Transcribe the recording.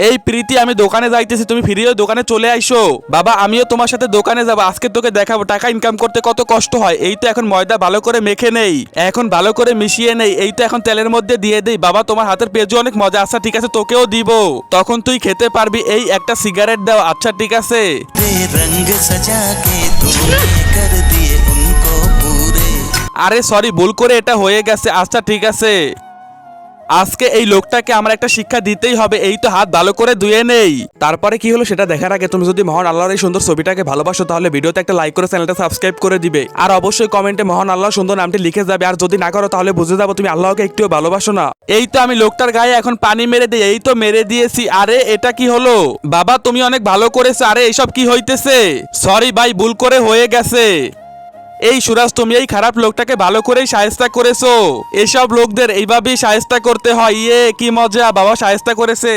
এই প্রীতি, আমি দোকানে যাইতেছি, তুমি ফিরিয়ে দোকানে চলে আইসো। বাবা আমিও তোমার সাথে দোকানে যাবো, আজকে তোকে দেখাবো টাকা ইনকাম করতে কত কষ্ট হয়। এই তো এখন ময়দা ভালো করে মেখে নেই, এখন ভালো করে মিশিয়ে নেই, এই তো এখন তেলের মধ্যে দিয়ে দেই। বাবা তোমার হাতের পেঁয়াজু অনেক মজা। আচ্ছা ঠিক আছে, তোকেও দিব, তখন তুই খেতে পারবি। এই একটা সিগারেট দাও। আচ্ছা ঠিক আছে। रंग सजा के तुमने कर दिए उनको पूरे। আরে সরি, ভুল করে এটা হয়ে গেছে। আচ্ছা ঠিক আছে, আজকে এই লোকটাকে আমার একটা শিক্ষা দিতেই হবে। এই তো হাত ভালো করে ধুয়ে নেই। তারপরে কি হলো সেটা দেখার আগে তুমি যদি মহান আল্লাহর এই সুন্দর ছবিটাকে ভালোবাসো তাহলে ভিডিওতে একটা লাইক করে চ্যানেলটা সাবস্ক্রাইব করে দিবে। আর অবশ্যই কমেন্টে মহান আল্লাহর সুন্দর নামটি লিখে যাবে। আর যদি না করো তাহলে বুঝে যাবো তুমি আল্লাহকে একটুও ভালোবাসো না। এই তো আমি লোকটার গায়ে এখন পানি মেরে দিই। এই তো মেরে দিয়েছি। আরে এটা কি হলো? বাবা তুমি অনেক ভালো করেছো। আরে এইসব কি হইতেছে? সরি ভাই, ভুল করে হয়ে গেছে। এই সুরাজ, তুমি এই খারাপ লোকটাকে ভালো করেই শায়েস্তা করেছো। এসব লোকদের এইভাবেই শায়েস্তা করতে হয়। ইয়ে কি মজা, বাবা শায়েস্তা করেছে।